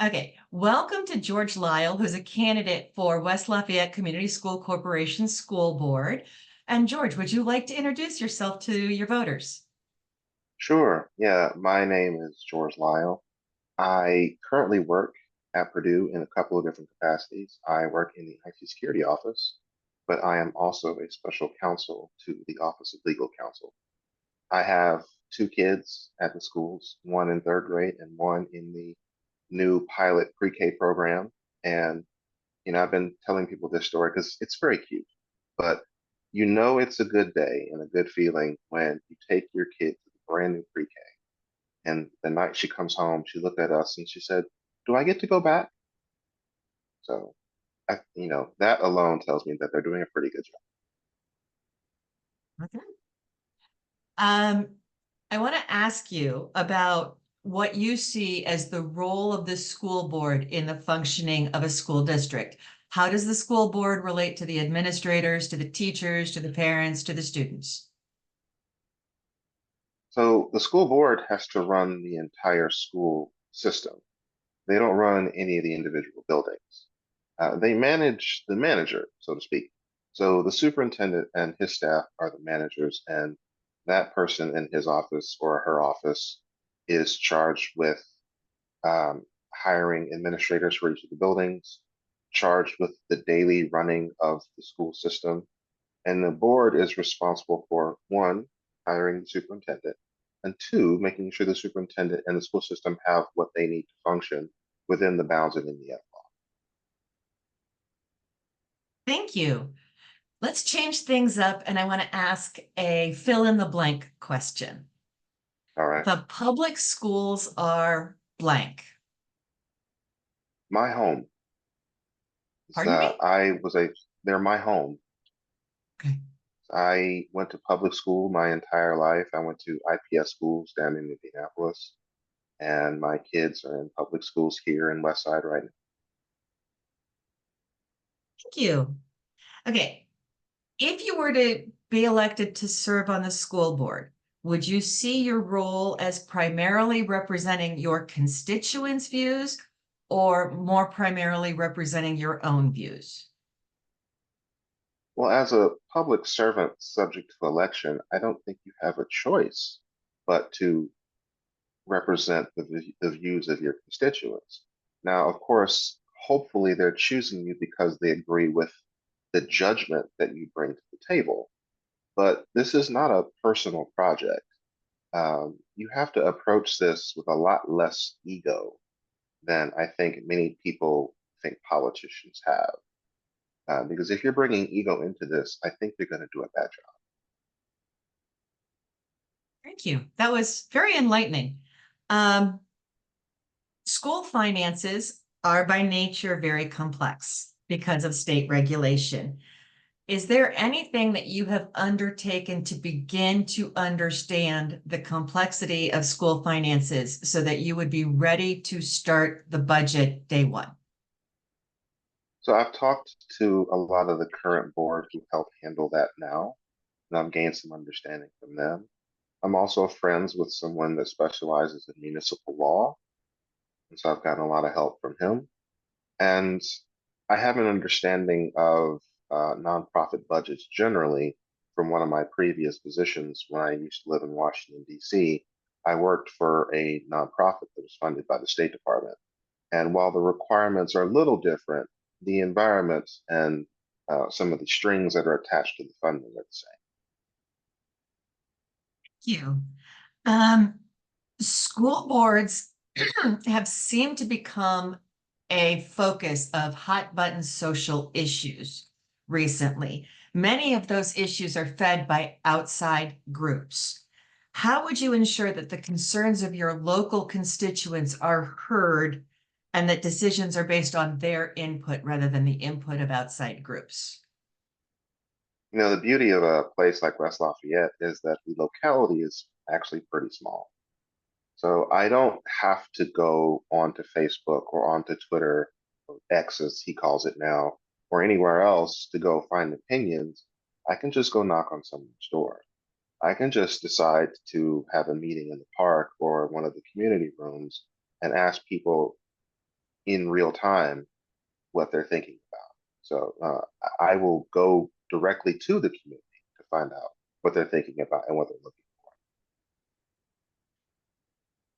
Okay, welcome to George Lyle, who's a candidate for West Lafayette Community School Corporation School Board. And George, would you like to introduce yourself to your voters? Sure. Yeah, my name is George Lyle. I currently work at Purdue in a couple of different capacities. I work in the IT security office, but I am also a special counsel to the Office of Legal Counsel. I have two kids at the schools, one in third grade and one in the new pilot pre-K program. And, I've been telling people this story because it's very cute, but it's a good day and a good feeling when you take your kid to the brand new pre-K. And the night she comes home, she looked at us and she said, "Do I get to go back?" So, that alone tells me that they're doing a pretty good job. Okay. Um, I want to ask you about what you see as the role of the school board in the functioning of a school district. How does the school board relate to the administrators, to the teachers, to the parents, to the students? So the school board has to run the entire school system. They don't run any of the individual buildings. They manage the manager, so to speak. So the superintendent and his staff are the managers, and that person in his office or her office is charged with hiring administrators for each of the buildings, charged with the daily running of the school system. And the board is responsible for one, hiring the superintendent, and two, making sure the superintendent and the school system have what they need to function within the bounds of Indiana law. Thank you. Let's change things up, and I want to ask a fill in the blank question. All right. The public schools are blank. My home. Pardon me? They're my home. Okay. I went to public school my entire life. I went to IPS schools down in Indianapolis, and my kids are in public schools here in West Side right now. Thank you. Okay. If you were to be elected to serve on the school board, would you see your role as primarily representing your constituents' views or more primarily representing your own views? Well, as a public servant subject to election, I don't think you have a choice but to represent the views of your constituents. Now, of course, hopefully they're choosing you because they agree with the judgment that you bring to the table. But this is not a personal project. You have to approach this with a lot less ego than I think many people think politicians have. Because if you're bringing ego into this, I think you're going to do a bad job. Thank you. That was very enlightening. Um, School finances are by nature very complex because of state regulation. Is there anything that you have undertaken to begin to understand the complexity of school finances so that you would be ready to start the budget day one? So I've talked to a lot of the current board who help handle that now, and I've gained some understanding from them. I'm also friends with someone that specializes in municipal law, and so I've gotten a lot of help from him. And I have an understanding of nonprofit budgets generally from one of my previous positions when I used to live in Washington, D.C. I worked for a nonprofit that was funded by the State Department. And while the requirements are a little different, the environment and some of the strings that are attached to the funding are the same. Thank you. Um, School boards have seemed to become a focus of hot button social issues recently. Many of those issues are fed by outside groups. How would you ensure that the concerns of your local constituents are heard and that decisions are based on their input rather than the input of outside groups? The beauty of a place like West Lafayette is that the locality is actually pretty small. So I don't have to go onto Facebook or onto Twitter, or X as he calls it now, or anywhere else to go find opinions. I can just go knock on someone's door. I can just decide to have a meeting in the park or one of the community rooms and ask people, in real time what they're thinking about. So I will go directly to the community to find out what they're thinking about and what they're looking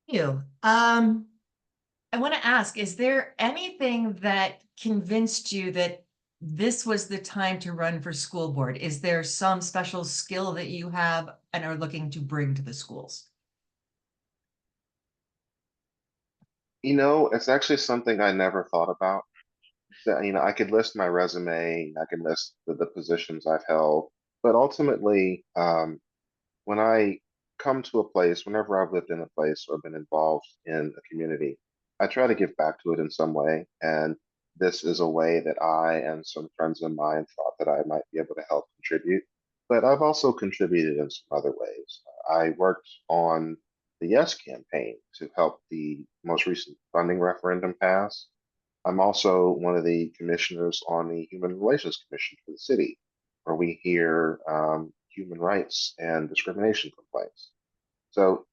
You. I want to ask, is there anything that convinced you that this was the time to run for school board? Is there some special skill that you have and are looking to bring to the schools? It's actually something I never thought about. That, I could list my resume, I could list the positions I've held, but ultimately, when I come to a place, whenever I've lived in a place or been involved in a community, I try to give back to it in some way. And this is a way that I and some friends of mine thought that I might be able to help contribute. But I've also contributed in some other ways. I worked on the Yes campaign to help the most recent funding referendum pass. I'm also one of the commissioners on the Human Relations Commission for the city, where we hear human rights and discrimination complaints. So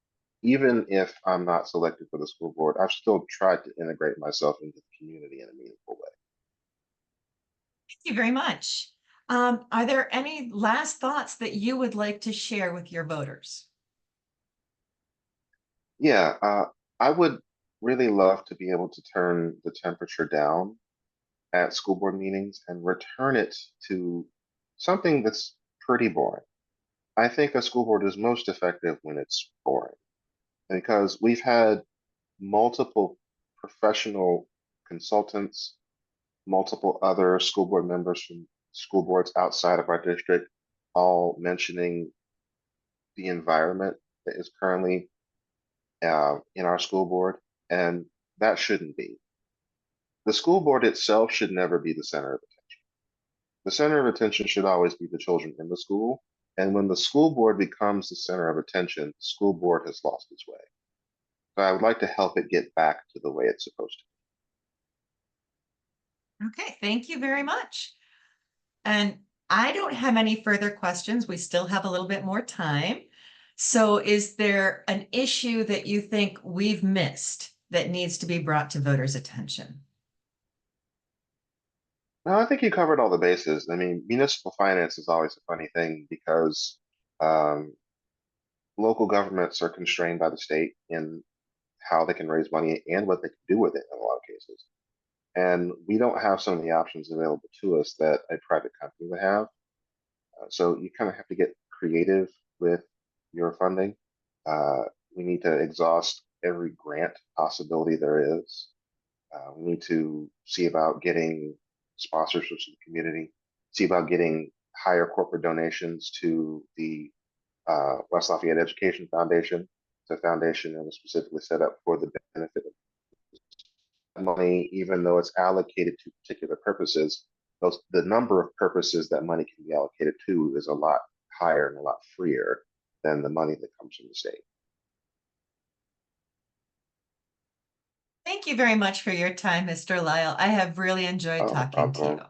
even if I'm not selected for the school board, I've still tried to integrate myself into the community in a meaningful way. Thank you very much. Are there any last thoughts that you would like to share with your voters? Yeah, I would really love to be able to turn the temperature down at school board meetings and return it to something that's pretty boring. I think a school board is most effective when it's boring because we've had multiple professional consultants, multiple other school board members from school boards outside of our district, all mentioning the environment that is currently in our school board, and that shouldn't be. The school board itself should never be the center of attention. The center of attention should always be the children in the school. And when the school board becomes the center of attention, the school board has lost its way. So I would like to help it get back to the way it's supposed to. Okay, thank you very much. And I don't have any further questions. We still have a little bit more time. So is there an issue that you think we've missed that needs to be brought to voters' attention? No, I think you covered all the bases. I mean, municipal finance is always a funny thing because um, local governments are constrained by the state in how they can raise money and what they can do with it in a lot of cases. And we don't have some of the options available to us that a private company would have. So you kind of have to get creative with your funding. Uh, we need to exhaust every grant possibility there is. We need to see about getting sponsorships in the community, see about getting higher corporate donations to the West Lafayette Education Foundation. It's a foundation that was specifically set up for the benefit of money, even though it's allocated to particular purposes. The number of purposes that money can be allocated to is a lot higher and a lot freer than the money that comes from the state. Thank you very much for your time, Mr. Lyle. I have really enjoyed Oh, no talking to you. problem.